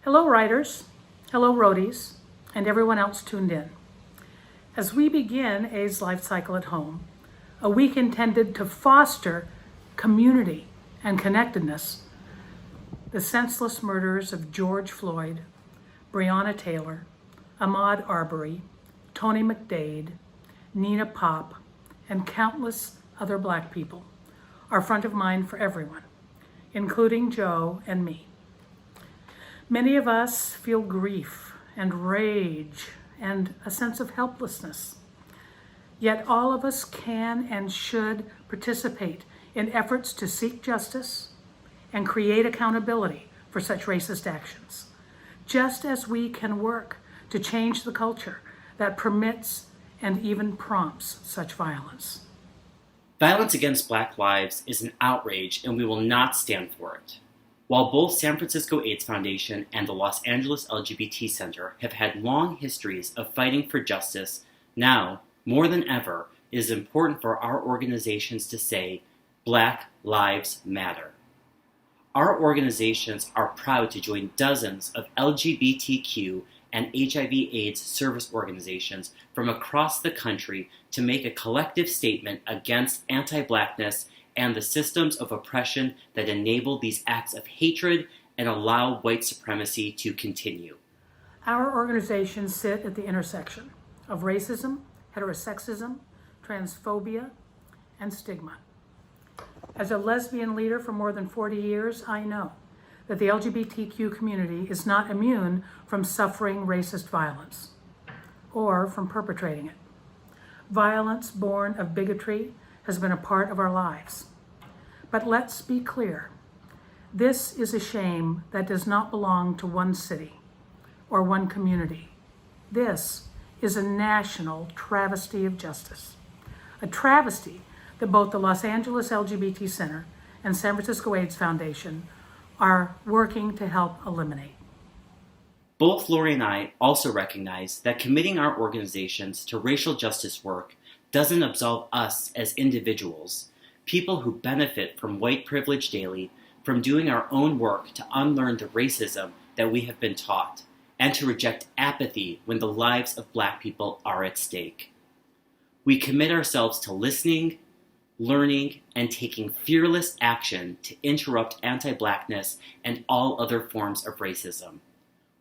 Hello writers, hello roadies, and everyone else tuned in. As we begin AIDS Life Cycle at Home, a week intended to foster community and connectedness, the senseless murders of George Floyd, Breonna Taylor, Ahmaud Arbery, Tony McDade, Nina Pop, and countless other Black people are front of mind for everyone, including Joe and me. Many of us feel grief and rage and a sense of helplessness. Yet all of us can and should participate in efforts to seek justice and create accountability for such racist actions, just as we can work to change the culture that permits and even prompts such violence. Violence against Black lives is an outrage, and we will not stand for it. While both San Francisco AIDS Foundation and the Los Angeles LGBT Center have had long histories of fighting for justice, now, more than ever, it is important for our organizations to say, Black Lives Matter. Our organizations are proud to join dozens of LGBTQ and HIV/AIDS service organizations from across the country to make a collective statement against anti-Blackness and the systems of oppression that enable these acts of hatred and allow white supremacy to continue. Our organizations sit at the intersection of racism, heterosexism, transphobia, and stigma. As a lesbian leader for more than 40 years, I know that the LGBTQ community is not immune from suffering racist violence or from perpetrating it. Violence born of bigotry has been a part of our lives. But let's be clear, this is a shame that does not belong to one city or one community. This is a national travesty of justice, a travesty that both the Los Angeles LGBT Center and San Francisco AIDS Foundation are working to help eliminate. Both Lori and I also recognize that committing our organizations to racial justice work doesn't absolve us as individuals, people who benefit from white privilege daily, from doing our own work to unlearn the racism that we have been taught, and to reject apathy when the lives of Black people are at stake. We commit ourselves to listening, learning, and taking fearless action to interrupt anti-Blackness and all other forms of racism.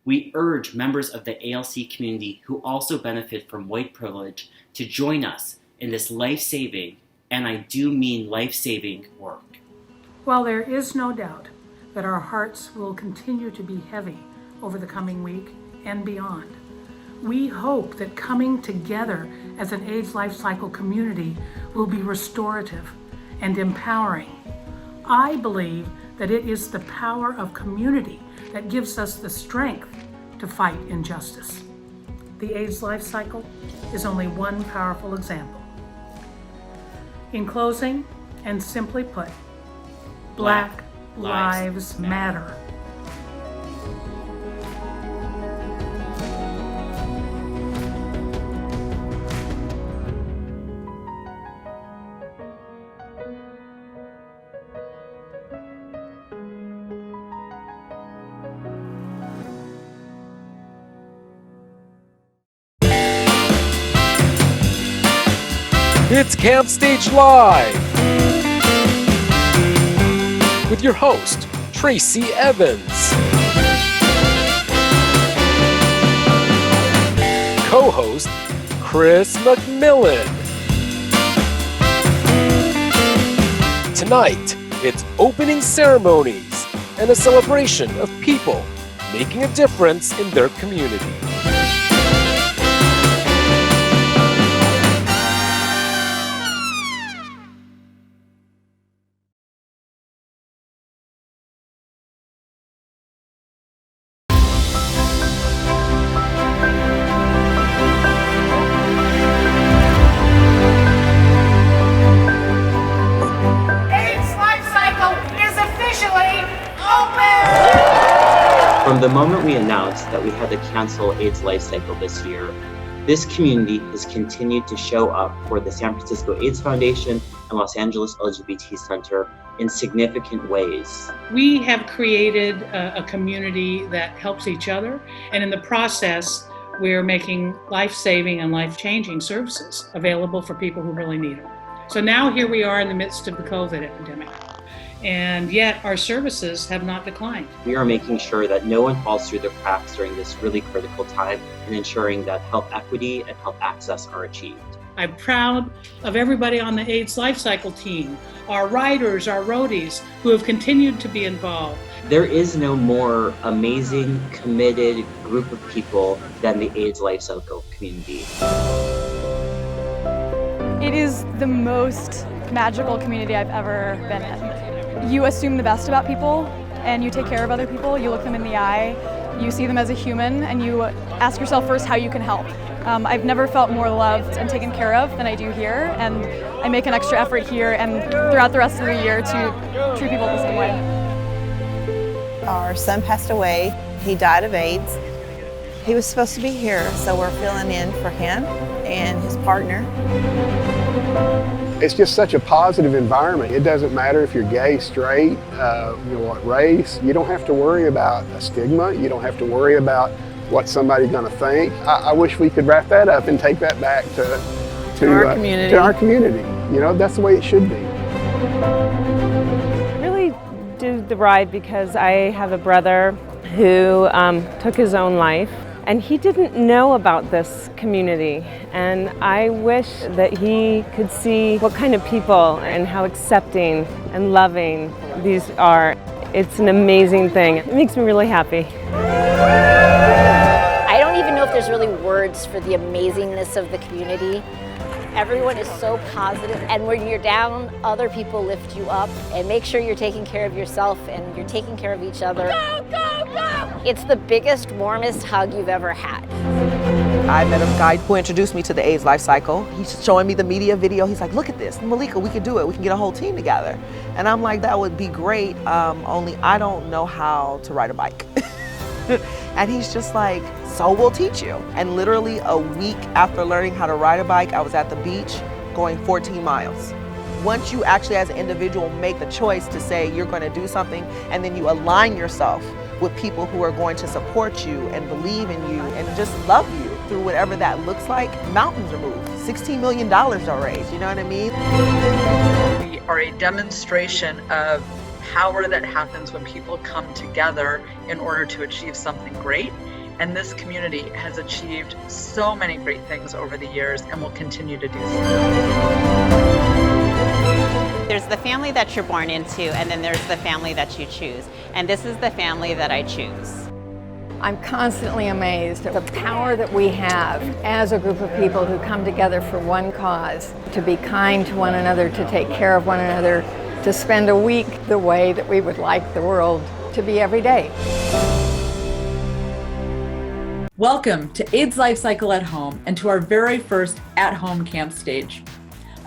We urge members of the ALC community who also benefit from white privilege to join us in this life-saving, and I do mean life-saving, work. While there is no doubt that our hearts will continue to be heavy over the coming week and beyond, we hope that coming together as an AIDS Life Cycle community will be restorative and empowering. I believe that it is the power of community that gives us the strength to fight injustice. The AIDS Life Cycle is only one powerful example. In closing, and simply put, Black Lives Matter. It's Camp Stage Live with your host, Tracy Evans. Co-host, Chris McMillan. Tonight, it's opening ceremonies and a celebration of people making a difference in their community. From the moment we announced that we had to cancel AIDS Life Cycle this year, this community has continued to show up for the San Francisco AIDS Foundation and Los Angeles LGBT Center in significant ways. We have created a community that helps each other, and in the process, we're making life-saving and life-changing services available for people who really need them. So now here we are in the midst of the COVID epidemic, and yet our services have not declined. We are making sure that no one falls through the cracks during this really critical time and ensuring that health equity and health access are achieved. I'm proud of everybody on the AIDS LifeCycle team, our writers, our roadies, who have continued to be involved. There is no more amazing, committed group of people than the AIDS LifeCycle community. It is the most magical community I've ever been in. You assume the best about people and you take care of other people. You look them in the eye, you see them as a human, and you ask yourself first how you can help. I've never felt more loved and taken care of than I do here, and I make an extra effort here and throughout the rest of the year to treat people the same way. Our son passed away. He died of AIDS. He was supposed to be here, so we're filling in for him and his partner. It's just such a positive environment. It doesn't matter if you're gay, straight, what race. You don't have to worry about a stigma. You don't have to worry about what somebody's going to think. I wish we could wrap that up and take that back to our community. To our community. You know, that's the way it should be. Really do the ride because I have a brother who took his own life, and he didn't know about this community, and I wish that he could see what kind of people and how accepting and loving these are. It's an amazing thing. It makes me really happy. I don't even know if there's really words for the amazingness of the community. Everyone is so positive, and when you're down, other people lift you up, and make sure you're taking care of yourself and you're taking care of each other. Go, go, go! It's the biggest, warmest hug you've ever had. I met a guy who introduced me to the AIDS LifeCycle. He's showing me the media video. He's like, look at this, Malika, we can do it. We can get a whole team together. And I'm like, that would be great, only I don't know how to ride a bike. And he's just like, so we'll teach you. And literally a week after learning how to ride a bike, I was at the beach going 14 miles. Once you actually as an individual make the choice to say you're going to do something, and then you align yourself with people who are going to support you and believe in you and just love you through whatever that looks like, mountains are moved. $16 million are raised, you know what I mean? We are a demonstration of power that happens when people come together in order to achieve something great. And this community has achieved so many great things over the years and will continue to do so. There's the family that you're born into, and then there's the family that you choose. And this is the family that I choose. I'm constantly amazed at the power that we have as a group of people who come together for one cause, to be kind to one another, to take care of one another, to spend a week the way that we would like the world to be every day. Welcome to AIDS LifeCycle at Home and to our very first at-home camp stage.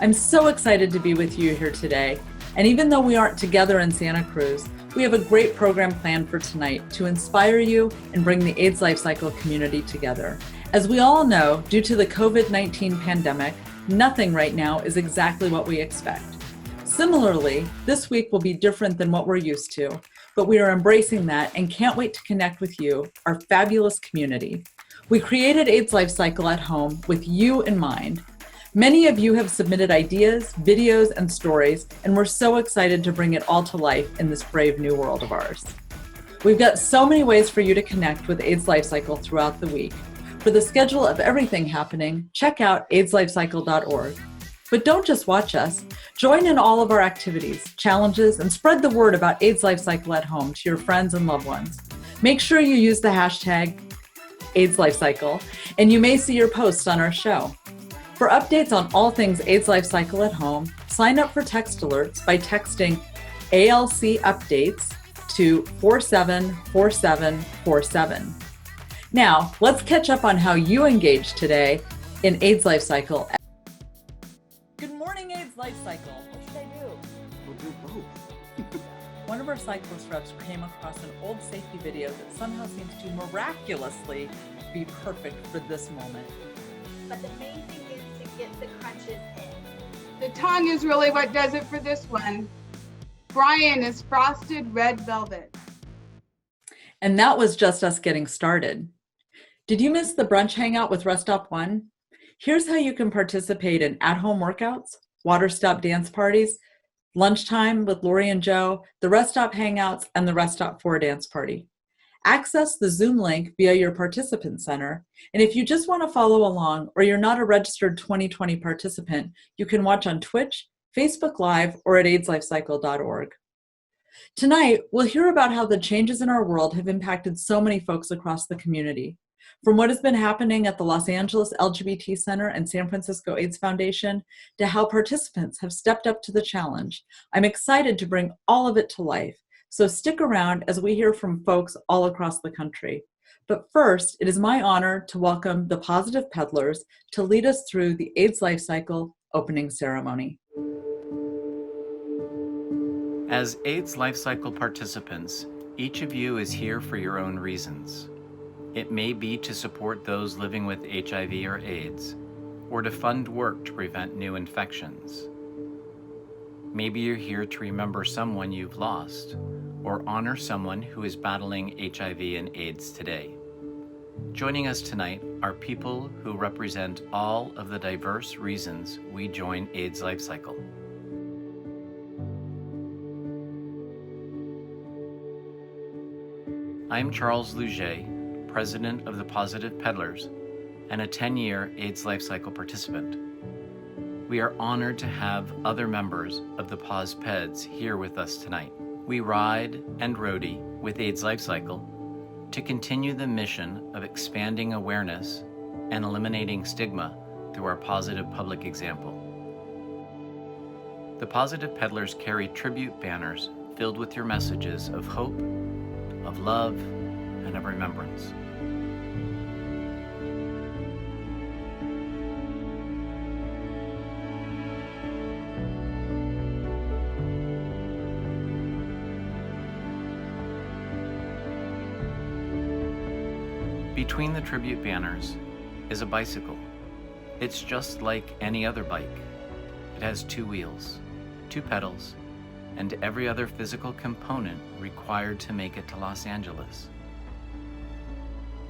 I'm so excited to be with you here today, and even though we aren't together in Santa Cruz, we have a great program planned for tonight to inspire you and bring the AIDS LifeCycle community together. As we all know, due to the COVID-19 pandemic, nothing right now is exactly what we expect. Similarly, this week will be different than what we're used to, but we are embracing that and can't wait to connect with you, our fabulous community. We created AIDS LifeCycle at Home with you in mind. Many of you have submitted ideas, videos, and stories, and we're so excited to bring it all to life in this brave new world of ours. We've got so many ways for you to connect with AIDS LifeCycle throughout the week. For the schedule of everything happening, check out AIDSLifeCycle.org. But don't just watch us. Join in all of our activities, challenges, and spread the word about AIDS LifeCycle at Home to your friends and loved ones. Make sure you use the hashtag AIDS LifeCycle, and you may see your posts on our show. For updates on all things AIDS LifeCycle at Home, sign up for text alerts by texting ALC Updates to 474747. Now, let's catch up on how you engaged today in AIDS LifeCycle. Good morning, AIDS LifeCycle. What should I do? We'll do both. One of our cyclist reps came across an old safety video that somehow seems to miraculously be perfect for this moment. But the main thing is to get the crunches in. The tongue is really what does it for this one. Brian is frosted red velvet. And that was just us getting started. Did you miss the brunch hangout with Rest Stop 1? Here's how you can participate in at-home workouts, water stop dance parties, lunchtime with Lori and Joe, the Rest Stop hangouts, and the Rest Stop 4 dance party. Access the Zoom link via your participant center, and if you just want to follow along or you're not a registered 2020 participant, you can watch on Twitch, Facebook Live, or at AIDSLifeCycle.org. Tonight, we'll hear about how the changes in our world have impacted so many folks across the community. From what has been happening at the Los Angeles LGBT Center and San Francisco AIDS Foundation to how participants have stepped up to the challenge, I'm excited to bring all of it to life. So stick around as we hear from folks all across the country. But first, it is my honor to welcome the Positive Peddlers to lead us through the AIDS Life Cycle opening ceremony. As AIDS Life Cycle participants, each of you is here for your own reasons. It may be to support those living with HIV or AIDS, or to fund work to prevent new infections. Maybe you're here to remember someone you've lost, or honor someone who is battling HIV and AIDS today. Joining us tonight are people who represent all of the diverse reasons we join AIDS Life Cycle. I'm Charles Luget, President of the Positive Peddlers and a 10-year AIDS Life Cycle participant. We are honored to have other members of the Pos Peds here with us tonight. We ride and roadie with AIDS Life Cycle to continue the mission of expanding awareness and eliminating stigma through our positive public example. The Positive Peddlers carry tribute banners filled with your messages of hope, of love, and of remembrance. Between the tribute banners is a bicycle. It's just like any other bike. It has 2 wheels, 2 pedals, and every other physical component required to make it to Los Angeles.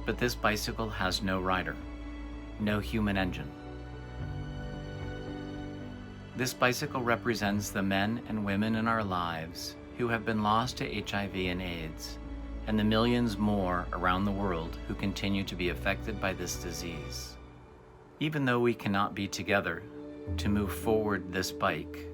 But this bicycle has no rider, no human engine. This bicycle represents the men and women in our lives who have been lost to HIV and AIDS, and the millions more around the world who continue to be affected by this disease. Even though we cannot be together to move forward this bike,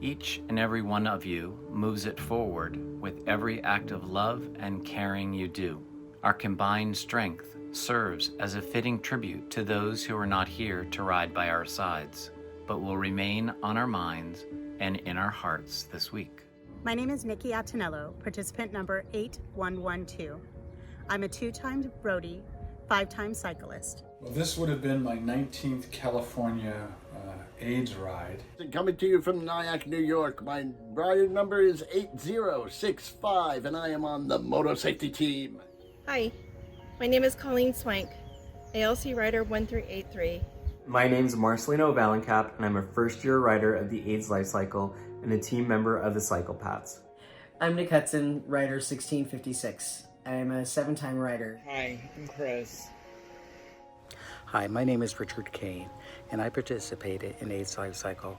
each and every one of you moves it forward with every act of love and caring you do. Our combined strength serves as a fitting tribute to those who are not here to ride by our sides, but will remain on our minds and in our hearts this week. My name is Nikki Attinello, participant number 8112. I'm a 2-time roadie, 5-time cyclist. Well, this would have been my 19th California AIDS ride. Coming to you from Nyack, New York. My rider number is 8065, and I am on the MOTO safety team. Hi, my name is Colleen Swank, ALC Rider 1383. My name is Marcelino Valencap, and I'm a first-year rider of the AIDS Life Cycle and a team member of the Cycle Paths. I'm Nick Hudson, Rider 1656. I am a 7-time rider. Hi, I'm Chris. Hi, my name is Richard Kane, and I participated in AIDS Life Cycle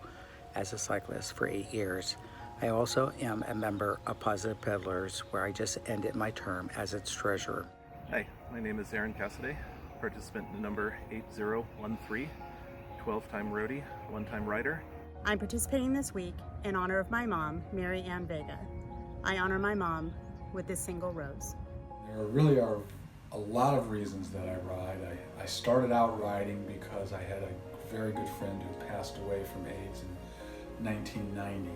as a cyclist for 8 years. I also am a member of Positive Peddlers, where I just ended my term as its treasurer. Hi, my name is Aaron Cassidy, participant number 8013, 12-time roadie, 1-time rider. I'm participating this week in honor of my mom, Mary Ann Vega. I honor my mom with this single rose. There really are a lot of reasons that I ride. I started out riding because I had a very good friend who passed away from AIDS in 1990.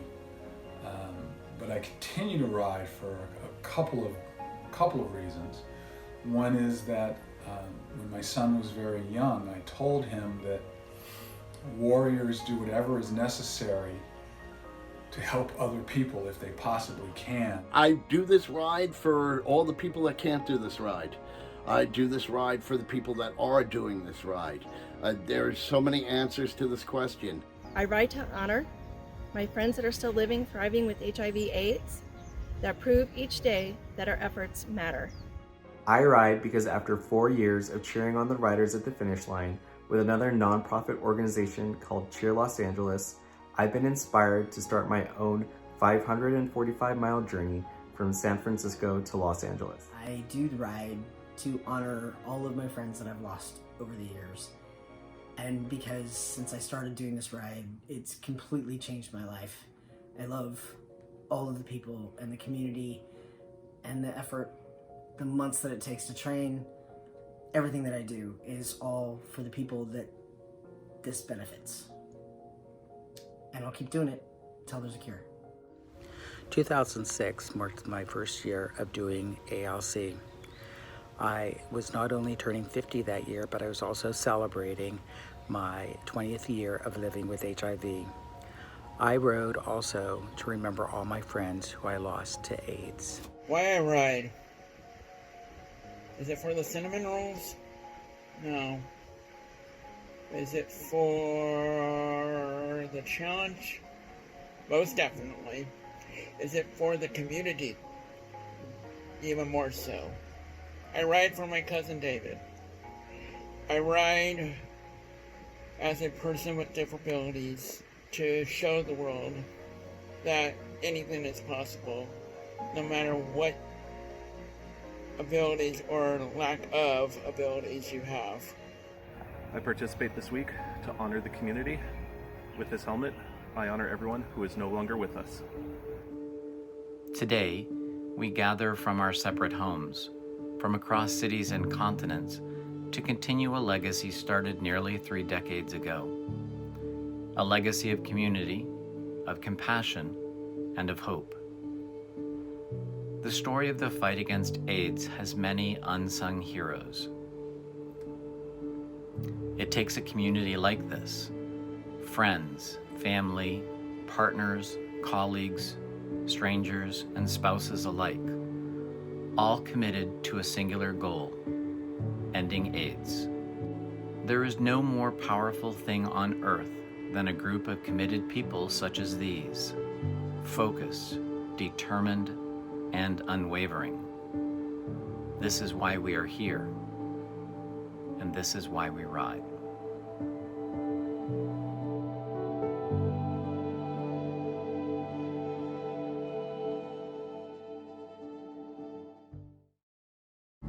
But I continue to ride for a couple of reasons. One is that when my son was very young, I told him that warriors do whatever is necessary to help other people if they possibly can. I do this ride for all the people that can't do this ride. I do this ride for the people that are doing this ride. There are so many answers to this question. I ride to honor my friends that are still living, thriving with HIV/AIDS, that prove each day that our efforts matter. I ride because after 4 years of cheering on the riders at the finish line with another nonprofit organization called Cheer Los Angeles, I've been inspired to start my own 545-mile journey from San Francisco to Los Angeles. I do ride to honor all of my friends that I've lost over the years. And because since I started doing this ride, it's completely changed my life. I love all of the people and the community and the effort, the months that it takes to train. Everything that I do is all for the people that this benefits. And I'll keep doing it until there's a cure. 2006 marked my first year of doing ALC. I was not only turning 50 that year, but I was also celebrating my 20th year of living with HIV. I rode also to remember all my friends who I lost to AIDS. Why I ride? Is it for the cinnamon rolls? No. Is it for the challenge? Most definitely. Is it for the community? Even more so. I ride for my cousin David. I ride as a person with disabilities to show the world that anything is possible, no matter what abilities or lack of abilities you have. I participate this week to honor the community. With this helmet, I honor everyone who is no longer with us. Today, we gather from our separate homes, from across cities and continents, to continue a legacy started nearly 3 decades ago. A legacy of community, of compassion, and of hope. The story of the fight against AIDS has many unsung heroes. It takes a community like this, friends, family, partners, colleagues, strangers, and spouses alike, all committed to a singular goal: ending AIDS. There is no more powerful thing on earth than a group of committed people such as these, focused, determined, and unwavering. This is why we are here, and this is why we ride.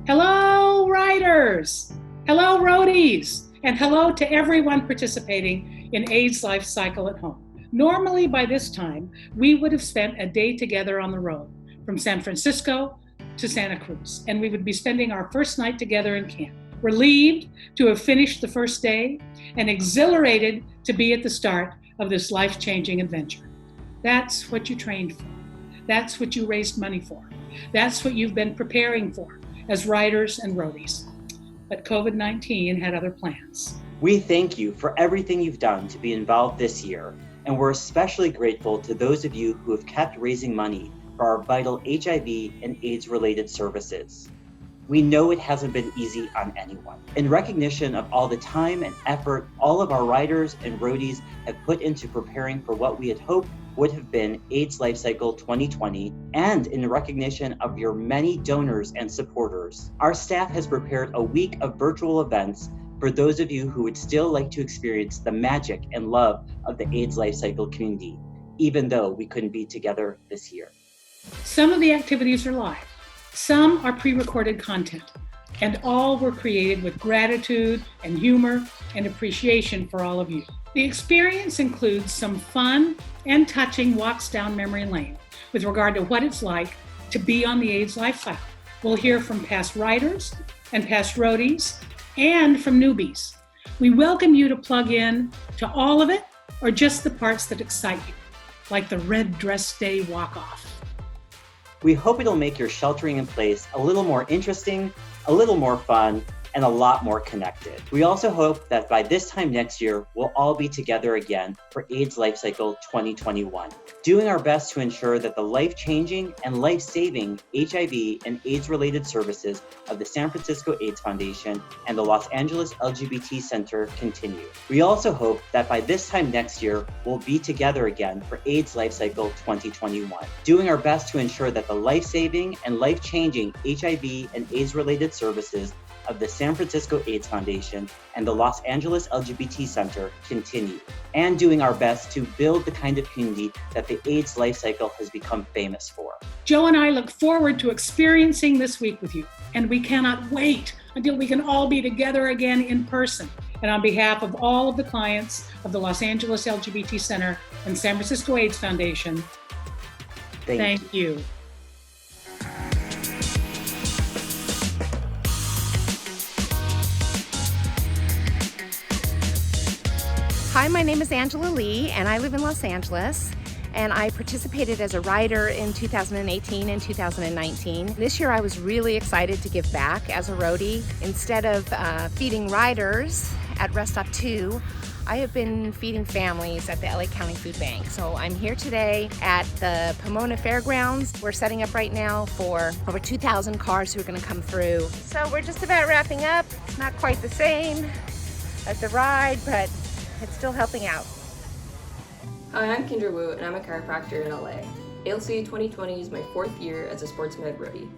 Hello, riders! Hello, roadies! And hello to everyone participating in AIDS LifeCycle at Home. Normally by this time, we would have spent a day together on the road from San Francisco to Santa Cruz, and we would be spending our first night together in camp. Relieved to have finished the first day and exhilarated to be at the start of this life-changing adventure. That's what you trained for. That's what you raised money for. That's what you've been preparing for as riders and roadies. But COVID-19 had other plans. We thank you for everything you've done to be involved this year, and we're especially grateful to those of you who have kept raising money for our vital HIV and AIDS-related services. We know it hasn't been easy on anyone. In recognition of all the time and effort all of our riders and roadies have put into preparing for what we had hoped would have been AIDS LifeCycle 2020, and in recognition of your many donors and supporters, our staff has prepared a week of virtual events for those of you who would still like to experience the magic and love of the AIDS LifeCycle community, even though we couldn't be together this year. Some of the activities are live. Some are pre-recorded content, and all were created with gratitude and humor and appreciation for all of you. The experience includes some fun and touching walks down memory lane with regard to what it's like to be on the AIDS LifeCycle. We'll hear from past riders and past roadies and from newbies. We welcome you to plug in to all of it or just the parts that excite you, like the red dress day walk-off. We hope it'll make your sheltering in place a little more interesting, a little more fun, and a lot more connected. We also hope that by this time next year, we'll all be together again for AIDS LifeCycle 2021, doing our best to ensure that the life-changing and life-saving HIV and AIDS-related services of the San Francisco AIDS Foundation and the Los Angeles LGBT Center continue. We also hope that by this time next year, we'll be together again for AIDS LifeCycle 2021, doing our best to ensure that the life-saving and life-changing HIV and AIDS-related services of the San Francisco AIDS Foundation and the Los Angeles LGBT Center continue, and doing our best to build the kind of community that the AIDS LifeCycle has become famous for. Joe and I look forward to experiencing this week with you, and we cannot wait until we can all be together again in person. And on behalf of all of the clients of the Los Angeles LGBT Center and San Francisco AIDS Foundation, thank you. Hi, my name is Angela Lee, and I live in Los Angeles. And I participated as a rider in 2018 and 2019. This year I was really excited to give back as a roadie. Instead of feeding riders at Rest Stop 2, I have been feeding families at the LA County Food Bank. So I'm here today at the Pomona Fairgrounds. We're setting up right now for over 2,000 cars who are gonna come through. So we're just about wrapping up. It's not quite the same as the ride, but it's still helping out. Hi, I'm Kendra Wu, and I'm a chiropractor in LA. ALC 2020 is my 4th year as a sports med roadie.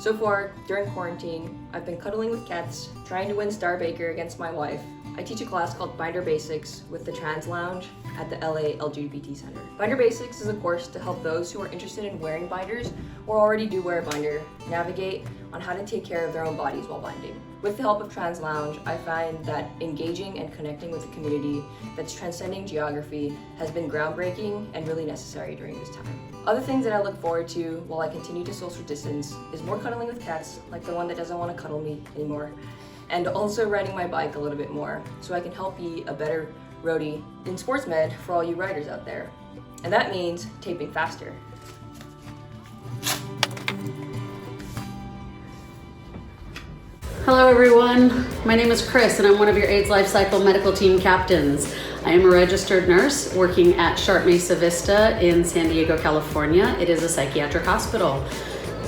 So far, during quarantine, I've been cuddling with cats, trying to win Star Baker against my wife. I teach a class called Binder Basics with the Trans Lounge at the LA LGBT Center. Binder Basics is a course to help those who are interested in wearing binders or already do wear a binder navigate on how to take care of their own bodies while binding. With the help of Trans Lounge, I find that engaging and connecting with a community that's transcending geography has been groundbreaking and really necessary during this time. Other things that I look forward to while I continue to social distance is more cuddling with cats, like the one that doesn't want to cuddle me anymore, and also riding my bike a little bit more so I can help be a better roadie in sports med for all you riders out there. And that means taping faster. Hello everyone, my name is Chris and I'm one of your AIDS LifeCycle medical team captains. I am a registered nurse working at Sharp Mesa Vista in San Diego, California. It is a psychiatric hospital.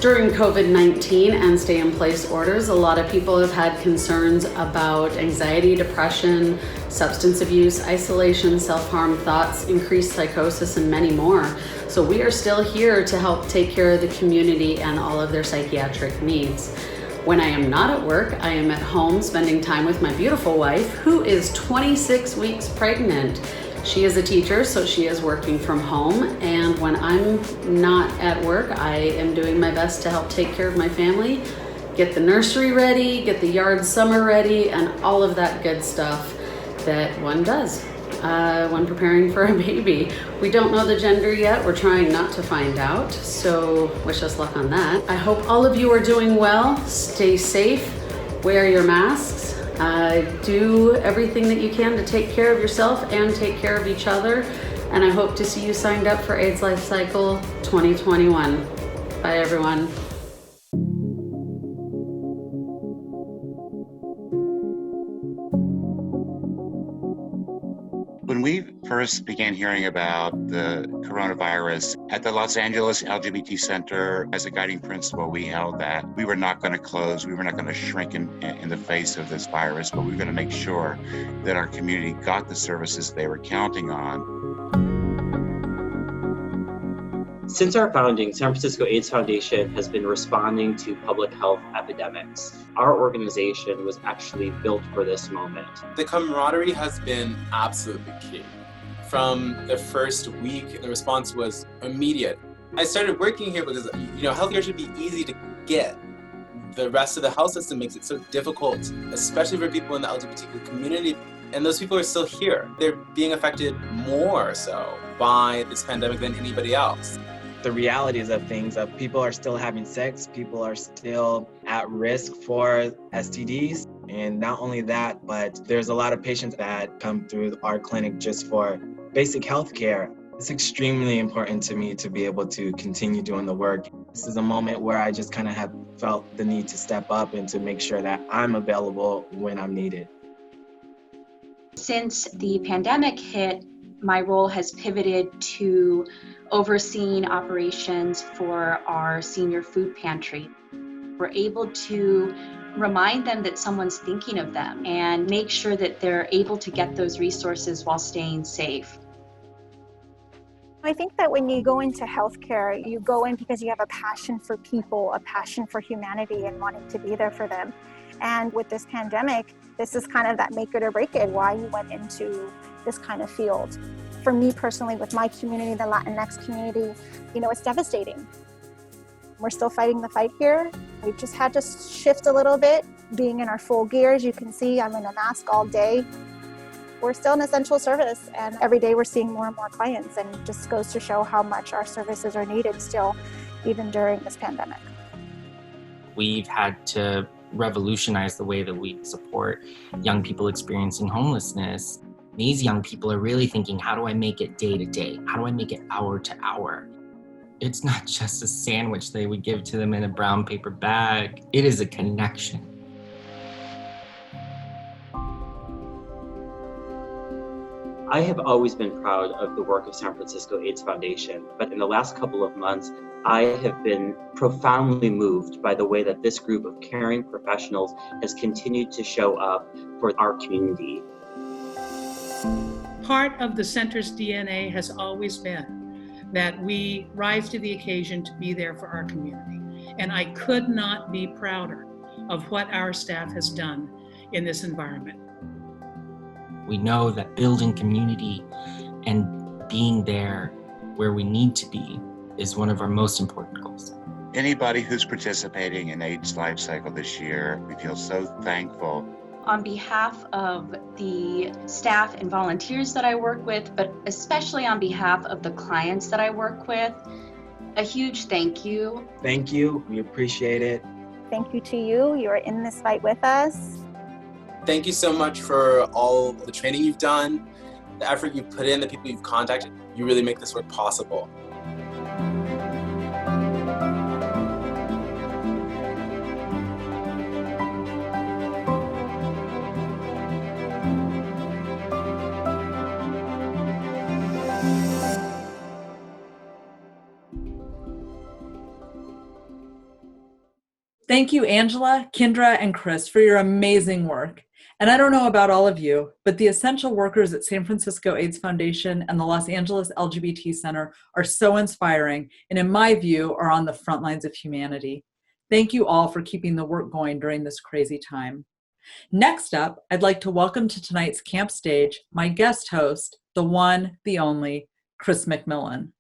During COVID-19 and stay-in-place orders, a lot of people have had concerns about anxiety, depression, substance abuse, isolation, self-harm thoughts, increased psychosis, and many more. So we are still here to help take care of the community and all of their psychiatric needs. When I am not at work, I am at home spending time with my beautiful wife, who is 26 weeks pregnant. She is a teacher, so she is working from home, and when I'm not at work, I am doing my best to help take care of my family, get the nursery ready, get the yard summer ready, and all of that good stuff that one does when preparing for a baby. We don't know the gender yet. We're trying not to find out, so wish us luck on that. I hope all of you are doing well. Stay safe, wear your masks, do everything that you can to take care of yourself and take care of each other, and I hope to see you signed up for AIDS LifeCycle 2021. Bye everyone. When we first began hearing about the coronavirus at the Los Angeles LGBT Center, as a guiding principle, we held that we were not going to close, we were not going to shrink in the face of this virus, but we were going to make sure that our community got the services they were counting on. Since our founding, San Francisco AIDS Foundation has been responding to public health epidemics. Our organization was actually built for this moment. The camaraderie has been absolutely key. From the first week, the response was immediate. I started working here because, healthcare should be easy to get. The rest of the health system makes it so difficult, especially for people in the LGBTQ community. And those people are still here. They're being affected more so by this pandemic than anybody else. The realities of things, people are still having sex, people are still at risk for STDs. And not only that, but there's a lot of patients that come through our clinic just for basic health care. It's extremely important to me to be able to continue doing the work. This is a moment where I just kind of have felt the need to step up and to make sure that I'm available when I'm needed. Since the pandemic hit, my role has pivoted to overseeing operations for our senior food pantry. We're able to remind them that someone's thinking of them and make sure that they're able to get those resources while staying safe. I think that when you go into healthcare, you go in because you have a passion for people, a passion for humanity, and wanting to be there for them. And with this pandemic, this is kind of that make it or break it, why you went into this kind of field. For me personally, with my community, the Latinx community, it's devastating. We're still fighting the fight here. We've just had to shift a little bit, being in our full gear. As you can see, I'm in a mask all day. We're still an essential service, and every day we're seeing more and more clients, and it just goes to show how much our services are needed still, even during this pandemic. We've had to revolutionize the way that we support young people experiencing homelessness. These young people are really thinking, how do I make it day to day? How do I make it hour to hour? It's not just a sandwich they would give to them in a brown paper bag. It is a connection. I have always been proud of the work of San Francisco AIDS Foundation, but in the last couple of months, I have been profoundly moved by the way that this group of caring professionals has continued to show up for our community. Part of the center's DNA has always been that we rise to the occasion to be there for our community. And I could not be prouder of what our staff has done in this environment. We know that building community and being there where we need to be is one of our most important goals. Anybody who's participating in AIDS LifeCycle this year, we feel so thankful. On behalf of the staff and volunteers that I work with, but especially on behalf of the clients that I work with, a huge thank you. Thank you. We appreciate it. Thank you to you. You are in this fight with us. Thank you so much for all the training you've done, the effort you've put in, the people you've contacted. You really make this work possible. Thank you, Angela, Kendra, and Chris, for your amazing work. And I don't know about all of you, but the essential workers at San Francisco AIDS Foundation and the Los Angeles LGBT Center are so inspiring, and in my view, are on the front lines of humanity. Thank you all for keeping the work going during this crazy time. Next up, I'd like to welcome to tonight's camp stage my guest host, the one, the only, Chris McMillan.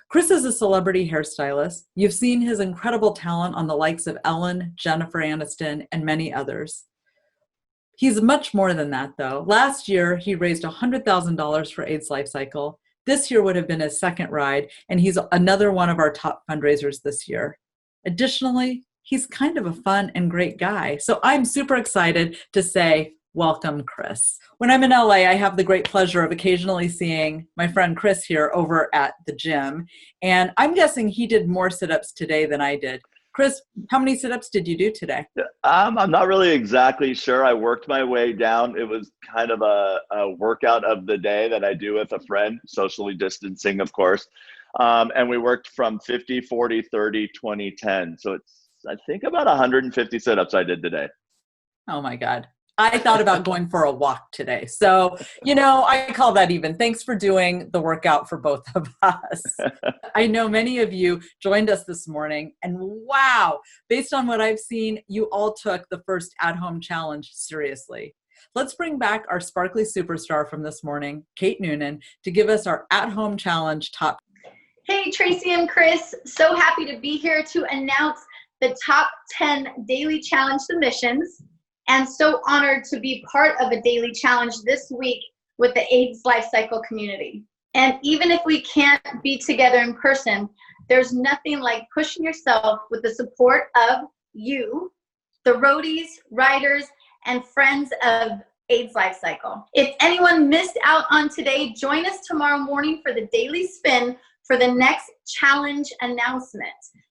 Chris is a celebrity hairstylist. You've seen his incredible talent on the likes of Ellen, Jennifer Aniston, and many others. He's much more than that, though. Last year, he raised $100,000 for AIDS LifeCycle. This year would have been his second ride, and he's another one of our top fundraisers this year. Additionally, he's kind of a fun and great guy. So I'm super excited to say, welcome, Chris. When I'm in LA, I have the great pleasure of occasionally seeing my friend Chris here over at the gym. And I'm guessing he did more sit-ups today than I did. Chris, how many sit-ups did you do today? I'm not really exactly sure. I worked my way down. It was kind of a workout of the day that I do with a friend, socially distancing, of course. And we worked from 50, 40, 30, 20, 10. So it's, I think, about 150 sit-ups I did today. Oh my God. I thought about going for a walk today. So, I call that even. Thanks for doing the workout for both of us. I know many of you joined us this morning, and wow, based on what I've seen, you all took the first at-home challenge seriously. Let's bring back our sparkly superstar from this morning, Kate Noonan, to give us our at-home challenge top. Hey, Tracy and Chris. So happy to be here to announce the top 10 daily challenge submissions. And so honored to be part of a daily challenge this week with the AIDS LifeCycle community. And even if we can't be together in person, there's nothing like pushing yourself with the support of you, the roadies, riders, and friends of AIDS LifeCycle. If anyone missed out on today, join us tomorrow morning for the daily spin for the next challenge announcement.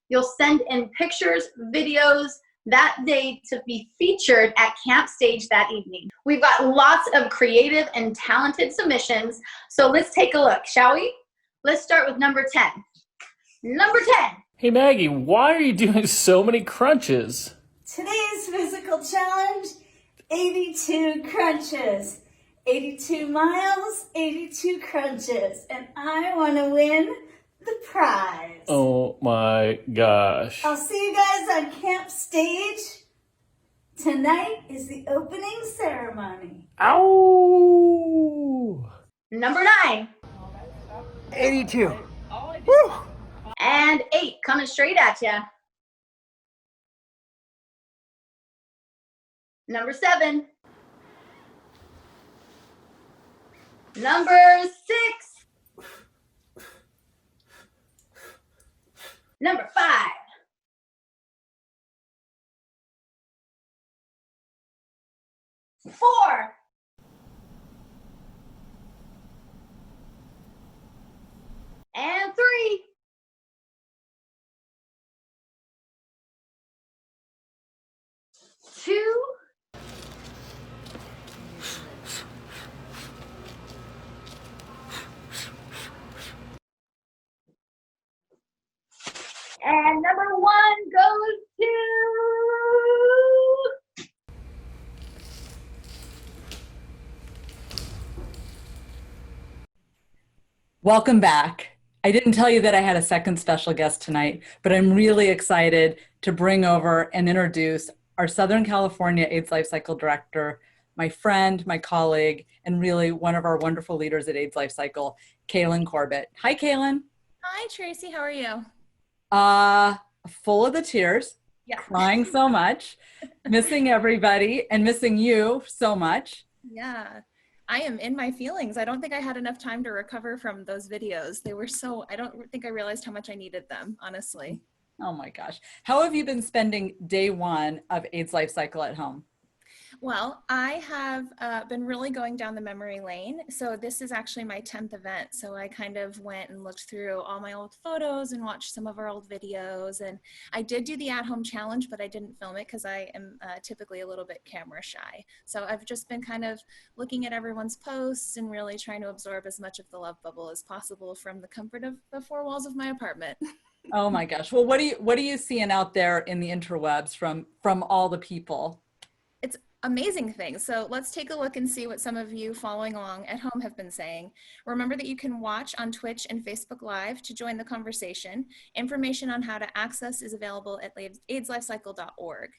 You'll send in pictures, videos that day to be featured at Camp Stage that evening. We've got lots of creative and talented submissions, so let's take a look, shall we? Let's start with number 10. Number 10. Hey Maggie, why are you doing so many crunches? Today's physical challenge, 82 crunches. 82 miles, 82 crunches. And I want to win the prize. Oh my gosh. I'll see you guys on Camp Stage. Tonight is the opening ceremony. Ow! Number 9. 82. Woo! And 8, coming straight at you. Number 7. Number 6. Number 5. Four. And 3. Two. And number 1 goes to... Welcome back. I didn't tell you that I had a second special guest tonight, but I'm really excited to bring over and introduce our Southern California AIDS Life Cycle Director, my friend, my colleague, and really one of our wonderful leaders at AIDS Life Cycle, Kaylin Corbett. Hi, Kaylin. Hi, Tracy. How are you? Full of the tears, Yeah. crying so much, missing everybody, and missing you so much. Yeah, I am in my feelings. I don't think I had enough time to recover from those videos. They were so, I don't think I realized how much I needed them, honestly. Oh my gosh. How have you been spending day one of AIDS Life Cycle at home? Well, I have been really going down the memory lane. So this is actually my 10th event. So I kind of went and looked through all my old photos and watched some of our old videos. And I did do the at-home challenge, but I didn't film it because I am typically a little bit camera shy. So I've just been kind of looking at everyone's posts and really trying to absorb as much of the love bubble as possible from the comfort of the 4 walls of my apartment. Oh my gosh. Well, what are you seeing out there in the interwebs from all the people? It's amazing things. So let's take a look and see what some of you following along at home have been saying. Remember that you can watch on Twitch and Facebook Live to join the conversation. Information on how to access is available at AIDSLifeCycle.org.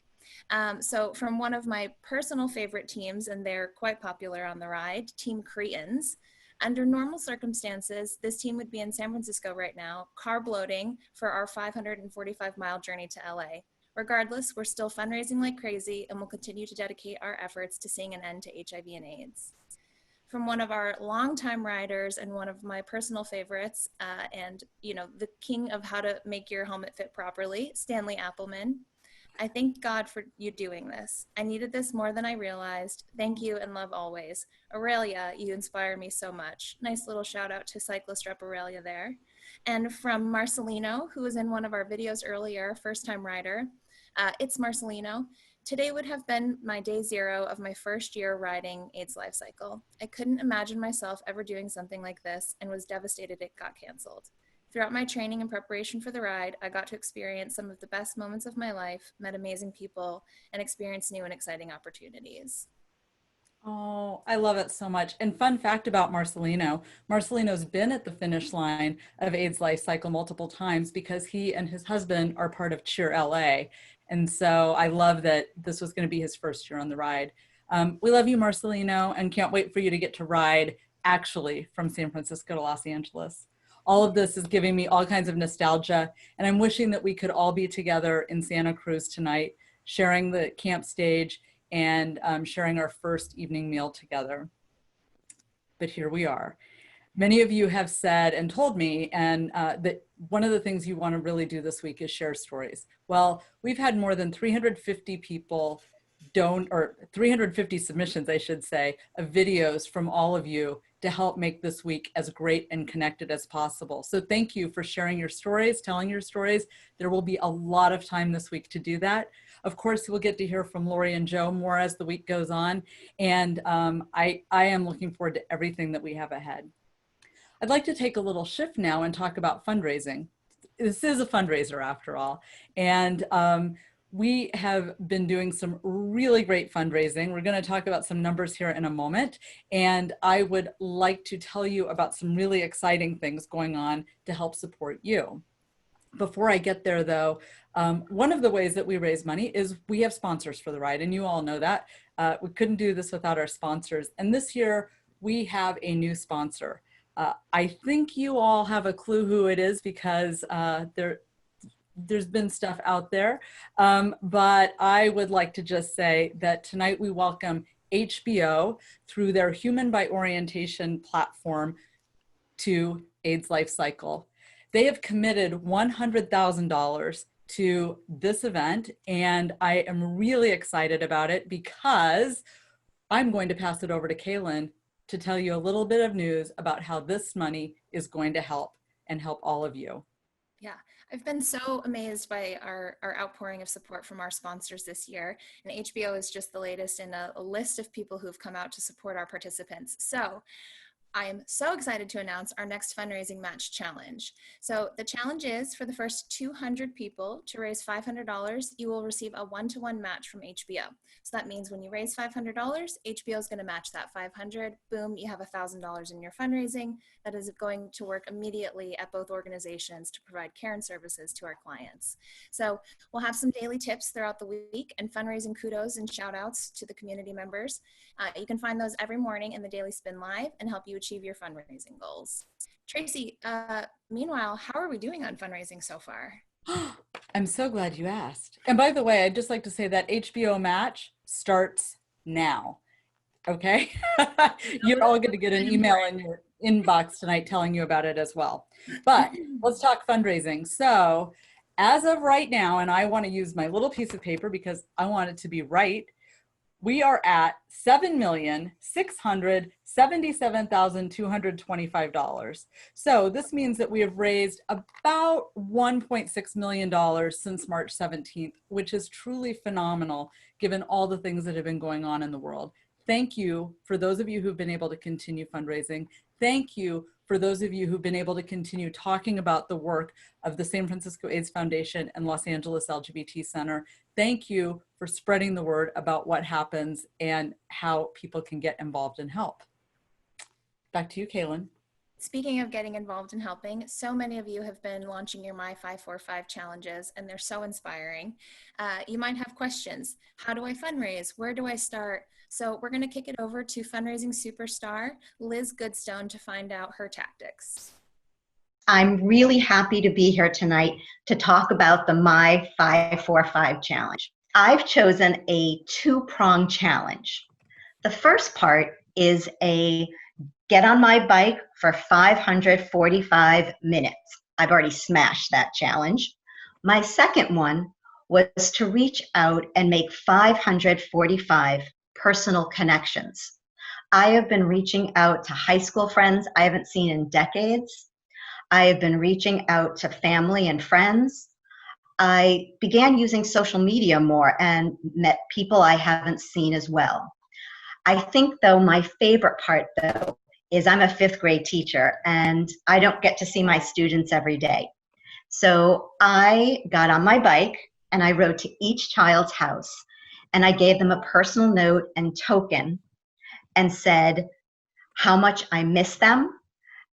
So from one of my personal favorite teams, and they're quite popular on the ride, Team Cretans. Under normal circumstances, this team would be in San Francisco right now, carb loading for our 545-mile journey to LA. Regardless, we're still fundraising like crazy and will continue to dedicate our efforts to seeing an end to HIV and AIDS. From one of our longtime riders and one of my personal favorites, and the king of how to make your helmet fit properly, Stanley Appleman. I thank God for you doing this. I needed this more than I realized. Thank you and love always. Aurelia, you inspire me so much. Nice little shout out to cyclist rep Aurelia there. And from Marcelino, who was in one of our videos earlier, first time rider, it's Marcelino. Today would have been my day 0 of my first year riding AIDS Life Cycle. I couldn't imagine myself ever doing something like this and was devastated it got canceled. Throughout my training and preparation for the ride, I got to experience some of the best moments of my life, met amazing people, and experienced new and exciting opportunities. Oh, I love it so much. And fun fact about Marcelino, Marcelino's been at the finish line of AIDS Life Cycle multiple times because he and his husband are part of Cheer LA. And so I love that this was going to be his first year on the ride. We love you, Marcelino, and can't wait for you to get to ride actually from San Francisco to Los Angeles. All of this is giving me all kinds of nostalgia, and I'm wishing that we could all be together in Santa Cruz tonight, sharing the camp stage and sharing our first evening meal together. But here we are. Many of you have said and told me that one of the things you want to really do this week is share stories. Well, we've had more than 350 people or 350 submissions, I should say, of videos from all of you to help make this week as great and connected as possible. So thank you for sharing your stories, telling your stories. There will be a lot of time this week to do that. Of course, we'll get to hear from Lori and Joe more as the week goes on. And I am looking forward to everything that we have ahead. I'd like to take a little shift now and talk about fundraising. This is a fundraiser after all. And we have been doing some really great fundraising. We're going to talk about some numbers here in a moment. And I would like to tell you about some really exciting things going on to help support you. Before I get there though, one of the ways that we raise money is we have sponsors for the ride, and you all know that. We couldn't do this without our sponsors. And this year we have a new sponsor. I think you all have a clue who it is because there's been stuff out there, but I would like to just say that tonight we welcome HBO through their Human by Orientation platform to AIDS LifeCycle. They have committed $100,000 to this event, and I am really excited about it because I'm going to pass it over to Kaylin to tell you a little bit of news about how this money is going to help and help all of you. Yeah, I've been so amazed by our outpouring of support from our sponsors this year. And HBO is just the latest in a list of people who've come out to support our participants. So I am so excited to announce our next fundraising match challenge. So the challenge is for the first 200 people to raise $500, you will receive a one-to-one match from HBO. So that means when you raise $500, HBO is going to match that $500. Boom, you have $1,000 in your fundraising. That is going to work immediately at both organizations to provide care and services to our clients. So we'll have some daily tips throughout the week and fundraising kudos and shout outs to the community members. You can find those every morning in the Daily Spin Live and help you achieve your fundraising goals. Tracy, meanwhile, how are we doing on fundraising so far? I'm so glad you asked. And by the way, I'd just like to say that HBO match starts now, okay? You're all going to get an email in your inbox tonight telling you about it as well. But let's talk fundraising. So as of right now, and I want to use my little piece of paper because I want it to be right, we are at $7,677,225. So this means that we have raised about $1.6 million since March 17th, which is truly phenomenal given all the things that have been going on in the world. Thank you for those of you who've been able to continue fundraising. Thank you for those of you who've been able to continue talking about the work of the San Francisco AIDS Foundation and Los Angeles LGBT Center. Thank you for spreading the word about what happens and how people can get involved and help. Back to you, Kaylin. Speaking of getting involved and helping, so many of you have been launching your My 545 challenges, and they're so inspiring. You might have questions. How do I fundraise? Where do I start? So we're going to kick it over to fundraising superstar Liz Goodstone to find out her tactics. I'm really happy to be here tonight to talk about the My 545 challenge. I've chosen a two-pronged challenge. The first part is a get on my bike for 545 minutes. I've already smashed that challenge. My second one was to reach out and make 545 personal connections. I have been reaching out to high school friends I haven't seen in decades. I have been reaching out to family and friends. I began using social media more and met people I haven't seen as well. I think though my favorite part though is I'm a 5th grade teacher and I don't get to see my students every day. So I got on my bike and I rode to each child's house and I gave them a personal note and token and said how much I miss them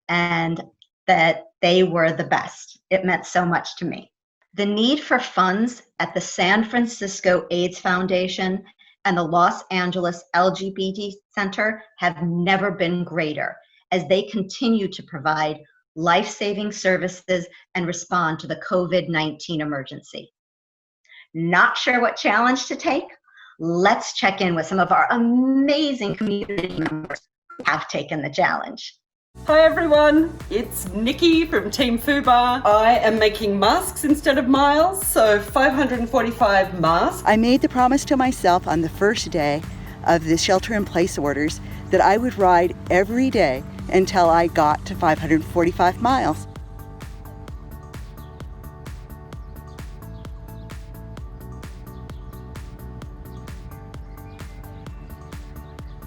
and that they were the best. It meant so much to me. The need for funds at the San Francisco AIDS Foundation and the Los Angeles LGBT Center have never been greater as they continue to provide life-saving services and respond to the COVID-19 emergency. Not sure what challenge to take? Let's check in with some of our amazing community members who have taken the challenge. Hi everyone, it's Nikki from Team Fubar. I am making masks instead of miles, so 545 masks. I made the promise to myself on the first day of the shelter-in-place orders that I would ride every day until I got to 545 miles.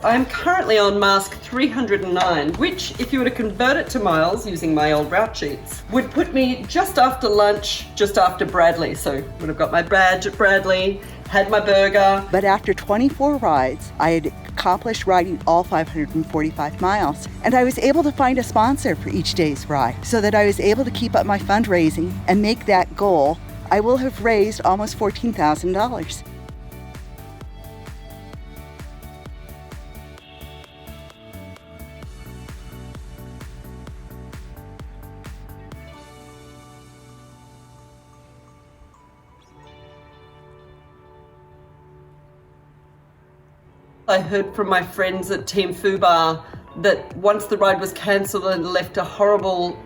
I'm currently on mask 309, which, if you were to convert it to miles using my old route sheets, would put me just after lunch, just after Bradley. So would have got my badge at Bradley, had my burger. But after 24 rides, I had accomplished riding all 545 miles. And I was able to find a sponsor for each day's ride so that I was able to keep up my fundraising and make that goal. I will have raised almost $14,000. I heard from my friends at Team Fubar that once the ride was cancelled, it left a horrible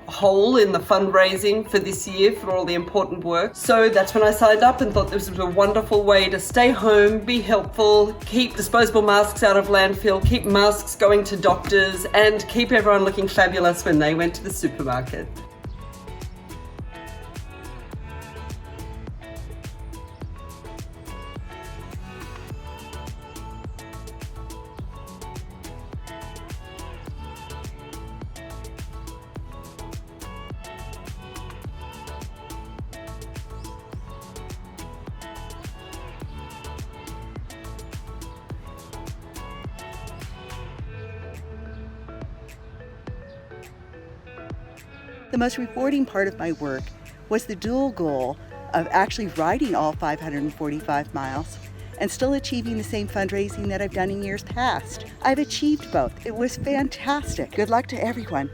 hole in the fundraising for this year for all the important work. So that's when I signed up and thought this was a wonderful way to stay home, be helpful, keep disposable masks out of landfill, keep masks going to doctors, and keep everyone looking fabulous when they went to the supermarket. The most rewarding part of my work was the dual goal of actually riding all 545 miles and still achieving the same fundraising that I've done in years past. I've achieved both. It was fantastic. Good luck to everyone.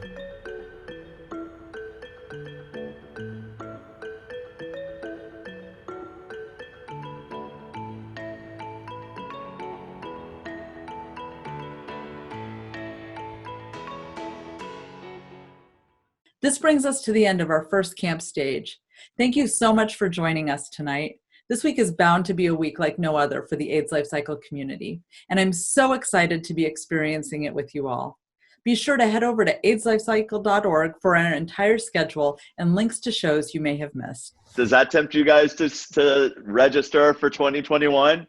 This brings us to the end of our first camp stage. Thank you so much for joining us tonight. This week is bound to be a week like no other for the AIDS Life Cycle community, and I'm so excited to be experiencing it with you all. Be sure to head over to AIDSLifeCycle.org for our entire schedule and links to shows you may have missed. Does that tempt you guys to register for 2021?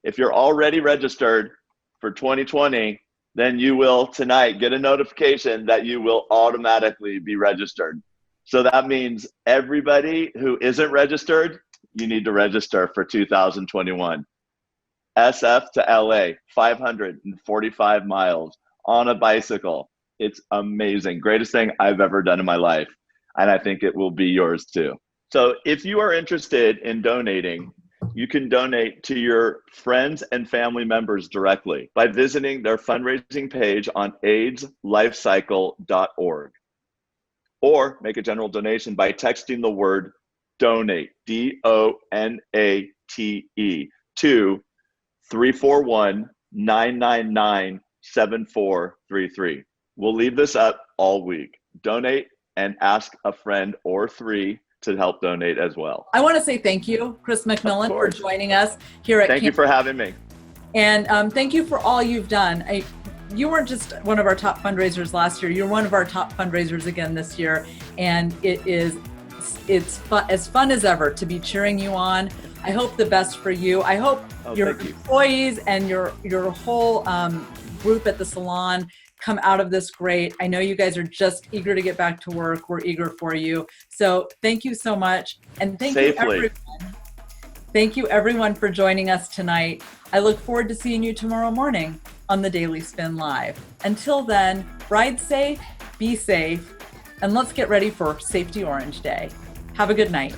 If you're already registered for 2020, then you will tonight get a notification that you will automatically be registered. So that means everybody who isn't registered, you need to register for 2021. SF to LA, 545 miles on a bicycle. It's amazing. Greatest thing I've ever done in my life. And I think it will be yours too. So if you are interested in donating, you can donate to your friends and family members directly by visiting their fundraising page on AIDSLifeCycle.org, or make a general donation by texting the word donate, DONATE, to 341-999-7433. We'll leave this up all week. Donate and ask a friend or three to help donate as well. I want to say thank you, Chris McMillan, for joining us here at Thank you for having me. And thank you for all you've done. You weren't just one of our top fundraisers last year, you're one of our top fundraisers again this year. And it's as fun as ever to be cheering you on. I hope the best for you. I hope your employees and your whole group at the salon come out of this great. I know you guys are just eager to get back to work. We're eager for you. So thank you so much. And thank you everyone. Thank you everyone for joining us tonight. I look forward to seeing you tomorrow morning on the Daily Spin Live. Until then, ride safe, be safe, and let's get ready for Safety Orange Day. Have a good night.